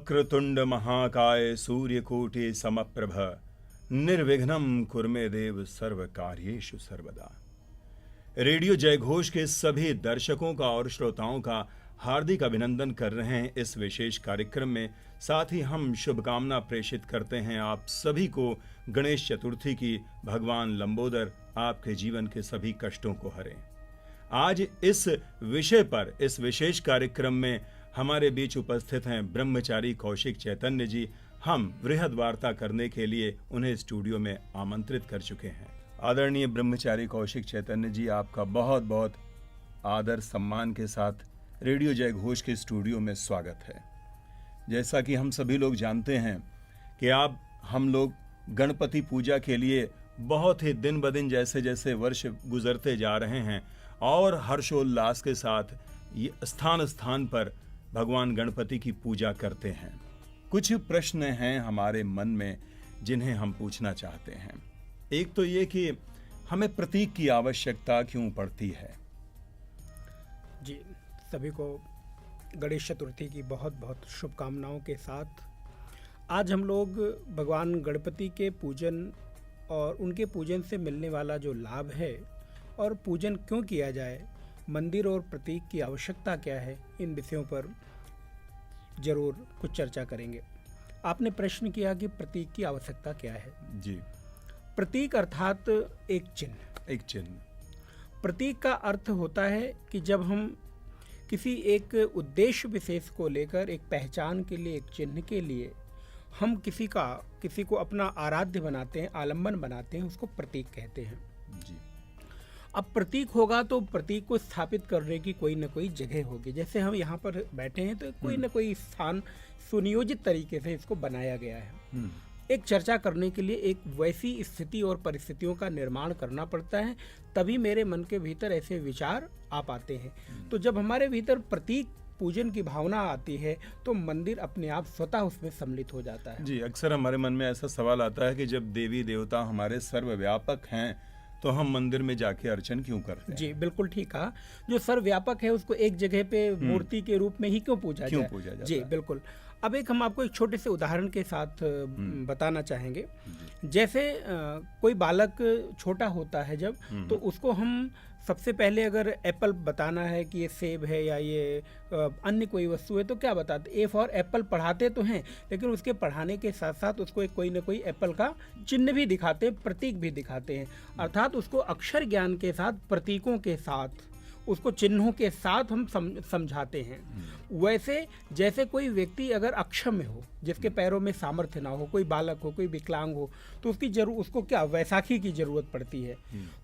वक्रतुंड महाकाय सूर्यकोटि समप्रभ निर्विघ्नं कुर्मे देव सर्व कार्येषु सर्वदा। रेडियो जयघोष के सभी दर्शकों का और श्रोताओं का हार्दिक अभिनंदन कर रहे हैं इस विशेष कार्यक्रम में। साथ ही हम शुभकामना प्रेषित करते हैं आप सभी को गणेश चतुर्थी की। भगवान लंबोदर आपके जीवन के सभी कष्टों को हरें। आज इस विषय पर इस विशेष कार्यक्रम में हमारे बीच उपस्थित हैं ब्रह्मचारी कौशिक चैतन्य जी। हम वृहद वार्ता करने के लिए उन्हें स्टूडियो में आमंत्रित कर चुके हैं। आदरणीय ब्रह्मचारी कौशिक चैतन्य जी, आपका बहुत बहुत आदर सम्मान के साथ रेडियो जयघोष के स्टूडियो में स्वागत है। जैसा कि हम सभी लोग जानते हैं कि हम लोग गणपति पूजा के लिए बहुत ही दिन ब दिन जैसे जैसे वर्ष गुजरते जा रहे हैं और हर्षोल्लास के साथ ये स्थान स्थान पर भगवान गणपति की पूजा करते हैं। कुछ प्रश्न हैं हमारे मन में जिन्हें हम पूछना चाहते हैं। एक तो ये कि हमें प्रतीक की आवश्यकता क्यों पड़ती है? जी, सभी को गणेश चतुर्थी की बहुत बहुत शुभकामनाओं के साथ आज हम लोग भगवान गणपति के पूजन और उनके पूजन से मिलने वाला जो लाभ है और पूजन क्यों किया जाए, मंदिर और प्रतीक की आवश्यकता क्या है, इन विषयों पर जरूर कुछ चर्चा करेंगे। आपने प्रश्न किया कि प्रतीक की आवश्यकता क्या है। जी, प्रतीक अर्थात एक चिन्ह। एक चिन्ह। प्रतीक का अर्थ होता है कि जब हम किसी एक उद्देश्य विशेष को लेकर एक पहचान के लिए, एक चिन्ह के लिए हम किसी को अपना आराध्य बनाते हैं, आलम्बन बनाते हैं, उसको प्रतीक कहते हैं। जी। अब प्रतीक होगा तो प्रतीक को स्थापित करने की कोई न कोई जगह होगी। जैसे हम यहाँ पर बैठे हैं तो कोई न कोई स्थान सुनियोजित तरीके से इसको बनाया गया है। एक चर्चा करने के लिए एक वैसी स्थिति और परिस्थितियों का निर्माण करना पड़ता है, तभी मेरे मन के भीतर ऐसे विचार आ पाते हैं। तो जब हमारे भीतर प्रतीक पूजन की भावना आती है तो मंदिर अपने आप स्वतः उसमें सम्मिलित हो जाता है। जी, अक्सर हमारे मन में ऐसा सवाल आता है कि जब देवी देवता हमारे सर्वव्यापक हैं तो हम मंदिर में जाके अर्चन क्यों करते हैं? जी, बिल्कुल ठीक कहा। जो सर्वव्यापक है उसको एक जगह पे मूर्ति के रूप में ही क्यों पूजा जाए? जी, बिल्कुल। अब हम आपको एक छोटे से उदाहरण के साथ बताना चाहेंगे। जैसे कोई बालक छोटा होता है जब, तो उसको हम सबसे पहले अगर एप्पल बताना है कि ये सेब है या ये अन्य कोई वस्तु है तो क्या बताते? ए फॉर एप्पल पढ़ाते तो हैं, लेकिन उसके पढ़ाने के साथ साथ उसको एक कोई ना कोई एप्पल का चिन्ह भी दिखाते हैं, प्रतीक भी दिखाते हैं। अर्थात उसको अक्षर ज्ञान के साथ, प्रतीकों के साथ, उसको चिन्हों के साथ हम समझाते हैं। वैसे जैसे कोई व्यक्ति अगर अक्षम हो, जिसके पैरों में सामर्थ्य ना हो, कोई बालक हो, कोई विकलांग हो, तो उसको क्या वैसाखी की जरूरत पड़ती है।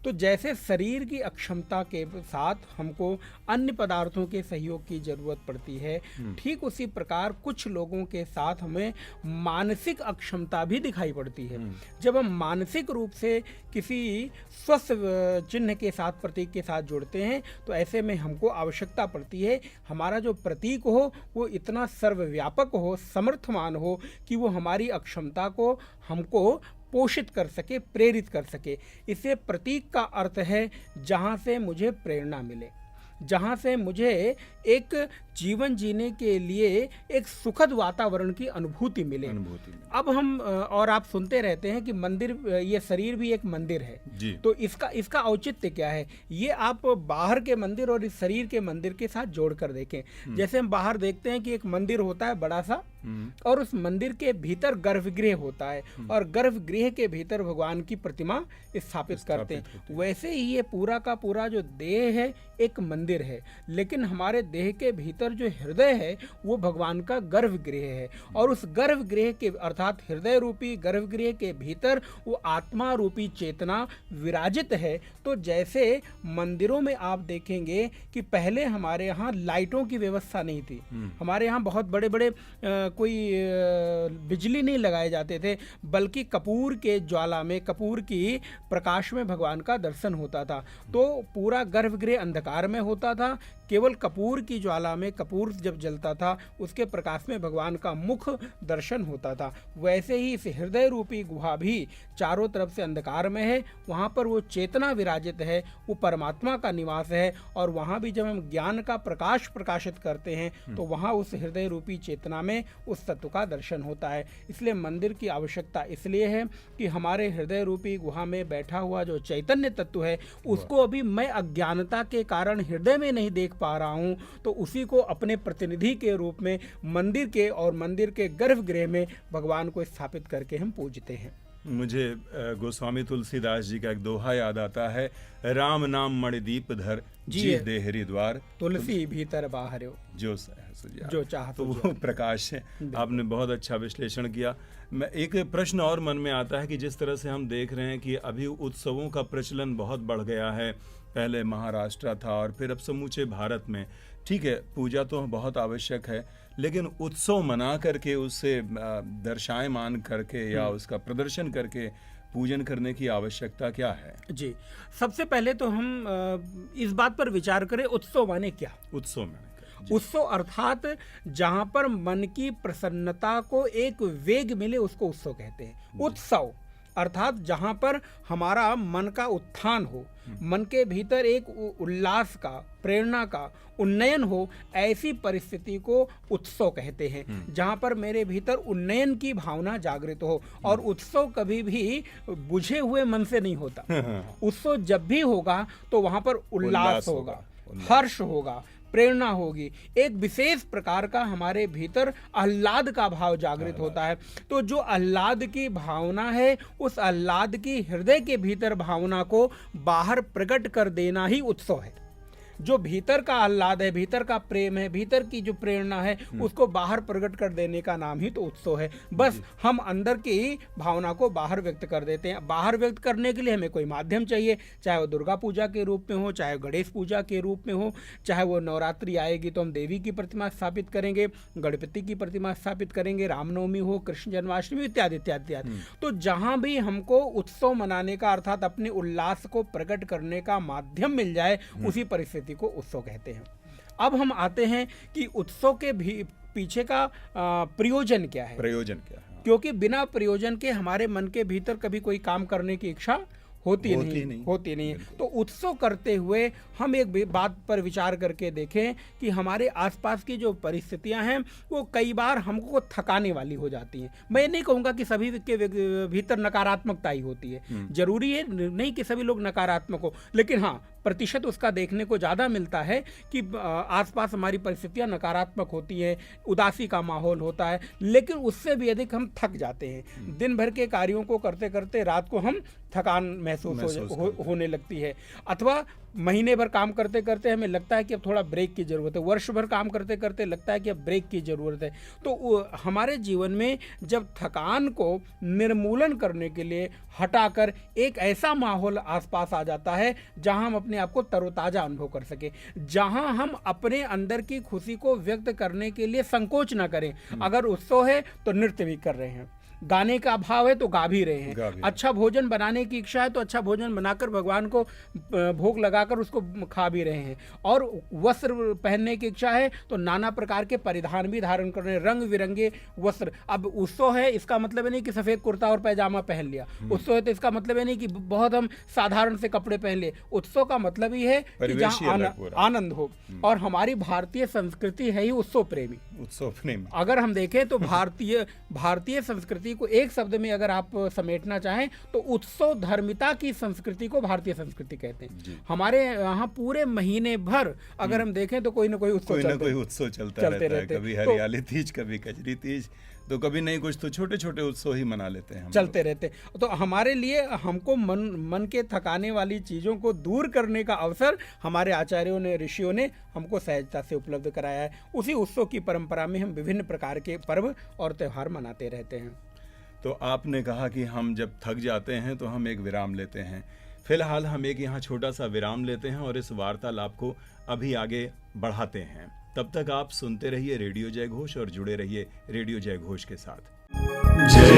तो जैसे शरीर की अक्षमता के साथ हमको अन्य पदार्थों के सहयोग की जरूरत पड़ती है, ठीक उसी प्रकार कुछ लोगों के साथ हमें मानसिक अक्षमता भी दिखाई पड़ती है। जब हम मानसिक रूप से किसी स्वस्थ चिन्ह के साथ, प्रतीक के साथ जुड़ते हैं, तो ऐसे में हमको आवश्यकता पड़ती है हमारा जो प्रतीक हो वो इतना सर्वव्यापक हो, समर्थमान हो कि वो हमारी अक्षमता को हमको पोषित कर सके, प्रेरित कर सके। इससे प्रतीक का अर्थ है जहाँ से मुझे प्रेरणा मिले, जहाँ से मुझे एक जीवन जीने के लिए एक सुखद वातावरण की अनुभूति मिले। अब हम और आप सुनते रहते हैं कि मंदिर, ये शरीर भी एक मंदिर है जी। तो इसका औचित्य क्या है, ये आप बाहर के मंदिर और इस शरीर के मंदिर के साथ जोड़ कर देखें। जैसे हम बाहर देखते हैं कि एक मंदिर होता है बड़ा सा, और उस मंदिर के भीतर गर्भगृह होता है, और गर्भगृह के भीतर भगवान की प्रतिमा स्थापित करते हैं। वैसे ही ये पूरा का पूरा जो देह है एक मंदिर है, लेकिन हमारे देह के भीतर जो हृदय है वो भगवान का गर्भगृह है, और उस गर्भगृह के अर्थात हृदय रूपी गर्भगृह के भीतर वो आत्मा रूपी चेतना विराजित है। तो जैसे मंदिरों में आप देखेंगे कि पहले हमारे यहाँ लाइटों की व्यवस्था नहीं थी, हमारे यहाँ बहुत बड़े बड़े कोई बिजली नहीं लगाए जाते थे, बल्कि कपूर के ज्वाला में, कपूर की प्रकाश में भगवान का दर्शन होता था। तो पूरा गर्भगृह अंधकार में होता होता था, केवल कपूर की ज्वाला में, कपूर जब जलता था उसके प्रकाश में भगवान का मुख दर्शन होता था। वैसे ही इस हृदय रूपी गुहा भी चारों तरफ से अंधकार में है, वहाँ पर वो चेतना विराजित है, वो परमात्मा का निवास है। और वहाँ भी जब हम ज्ञान का प्रकाश प्रकाशित करते हैं तो वहाँ उस हृदय रूपी चेतना में उस तत्व का दर्शन होता है। इसलिए मंदिर की आवश्यकता इसलिए है कि हमारे हृदय रूपी गुहा में बैठा हुआ जो चैतन्य तत्व है उसको अभी मैं अज्ञानता के कारण हृदय में नहीं देख पा रहा हूँ, तो उसी को अपने प्रतिनिधि के रूप में मंदिर के और मंदिर के गर्भगृह में भगवान को स्थापित करके हम पूजते हैं। मुझे गोस्वामी तुलसीदास जी का एक दोहा याद आता है, राम नाम मणिदीप धर जी देहरी द्वार, तुलसी भीतर बाहर जो जो चाह तो वो प्रकाश है। आपने बहुत अच्छा विश्लेषण किया। मैं एक प्रश्न और मन में आता है कि जिस तरह से हम देख रहे हैं कि अभी उत्सवों का प्रचलन बहुत बढ़ गया है, पहले महाराष्ट्र था और फिर अब समूचे भारत में। ठीक है, पूजा तो बहुत आवश्यक है, लेकिन उत्सव मना करके, उससे दर्शायमान करके या उसका प्रदर्शन करके पूजन करने की आवश्यकता क्या है? जी, सबसे पहले तो हम इस बात पर विचार करें, उत्सव माने क्या? उत्सव माने उत्सव अर्थात जहां पर मन की प्रसन्नता को एक वेग मिले उसको उत्सव कहते हैं। उत्सव अर्थात जहां पर हमारा मन का उत्थान हो, मन के भीतर एक उल्लास का, प्रेरणा का उन्नयन हो, ऐसी परिस्थिति को उत्सव कहते हैं। जहां पर मेरे भीतर उन्नयन की भावना जागृत हो। और उत्सव कभी भी बुझे हुए मन से नहीं होता। उत्सव जब भी होगा तो वहां पर उल्लास होगा, हर्ष होगा, प्रेरणा होगी, एक विशेष प्रकार का हमारे भीतर आह्लाद का भाव जागृत होता है। तो जो आह्लाद की भावना है, उस आह्लाद की हृदय के भीतर भावना को बाहर प्रकट कर देना ही उत्सव है। जो भीतर का आह्लाद है, भीतर का प्रेम है, भीतर की जो प्रेरणा है, उसको बाहर प्रकट कर देने का नाम ही तो उत्सव है। बस हम अंदर की भावना को बाहर व्यक्त कर देते हैं। बाहर व्यक्त करने के लिए हमें कोई माध्यम चाहिए, चाहे वो दुर्गा पूजा के रूप में हो, चाहे गणेश पूजा के रूप में हो, चाहे वो नवरात्रि आएगी तो हम देवी की प्रतिमा स्थापित करेंगे, गणपति की प्रतिमा स्थापित करेंगे, रामनवमी हो, कृष्ण जन्माष्टमी इत्यादि इत्यादि इत्यादि। तो जहां भी हमको उत्सव मनाने का अर्थात अपने उल्लास को प्रकट करने का माध्यम मिल जाए, उसी परिस्थिति को उत्सव कहते हैं। अब हम आते हैं कि उत्सव के भी पीछे का प्रयोजन क्या है? प्रयोजन क्या है? क्योंकि बिना प्रयोजन के हमारे मन के भीतर कभी कोई काम करने की इच्छा होती नहीं। तो उत्सव करते हुए हम एक बात पर विचार करके देखें कि हमारे आसपास की जो परिस्थितियां हैं वो कई बार हमको थकाने वाली हो जाती हैं। मैं नहीं कहूँगा कि सभी के भीतर नकारात्मकता ही होती है, जरूरी है नहीं कि सभी लोग नकारात्मक हो, लेकिन हाँ प्रतिशत उसका देखने को ज़्यादा मिलता है कि आसपास हमारी परिस्थितियां नकारात्मक होती हैं, उदासी का माहौल होता है। लेकिन उससे भी अधिक हम थक जाते हैं। दिन भर के कार्यों को करते करते रात को हम थकान महसूस होने लगती है, अथवा महीने भर काम करते करते हमें लगता है कि अब थोड़ा ब्रेक की ज़रूरत है, वर्ष भर काम करते करते लगता है कि अब ब्रेक की ज़रूरत है। तो हमारे जीवन में जब थकान को निर्मूलन करने के लिए हटाकर एक ऐसा माहौल आसपास आ जाता है जहां हम अपने आप को तरोताज़ा अनुभव कर सके, जहां हम अपने अंदर की खुशी को व्यक्त करने के लिए संकोच ना करें। अगर उत्सव है तो नृत्य भी कर रहे हैं, गाने का भाव है तो गा भी रहे हैं, अच्छा भोजन बनाने की इच्छा है तो अच्छा भोजन बनाकर भगवान को भोग लगाकर उसको खा भी रहे हैं, और वस्त्र पहनने की इच्छा है तो नाना प्रकार के परिधान भी धारण कर रहे हैं, रंग बिरंगे वस्त्र। अब उत्सव है इसका मतलब है नहीं कि सफ़ेद कुर्ता और पैजामा पहन लिया, उत्सव है तो इसका मतलब है नहीं कि बहुत हम साधारण से कपड़े पहन लिए। उत्सव का मतलब ही है कि जहाँ आनंद हो। और हमारी भारतीय संस्कृति है ही उत्सव प्रेमी। अगर हम देखें तो भारतीय संस्कृति को एक शब्द में अगर आप समेटना चाहें तो उत्सव धर्मिता की संस्कृति को भारतीय संस्कृति कहते हैं। हमारे यहाँ पूरे महीने भर अगर हम देखें तो कोई ना कोई उत्सव चलता रहता है। कभी हरियाली तीज, कभी कजरी तीज, तो कभी नहीं कुछ तो छोटे छोटे उत्सव ही मना लेते हैं, चलते रहते। तो हमारे लिए हमको मन के थकाने वाली चीज़ों को दूर करने का अवसर हमारे आचार्यों ने, ऋषियों ने हमको सहजता से उपलब्ध कराया है। उसी उत्सव की परंपरा में हम विभिन्न प्रकार के पर्व और त्यौहार मनाते रहते हैं। तो आपने कहा कि हम जब थक जाते हैं तो हम एक विराम लेते हैं। फिलहाल हम एक यहाँ छोटा सा विराम लेते हैं और इस वार्तालाप को अभी आगे बढ़ाते हैं। तब तक आप सुनते रहिए रेडियो जय घोष और जुड़े रहिए रेडियो जय घोष के साथ। जय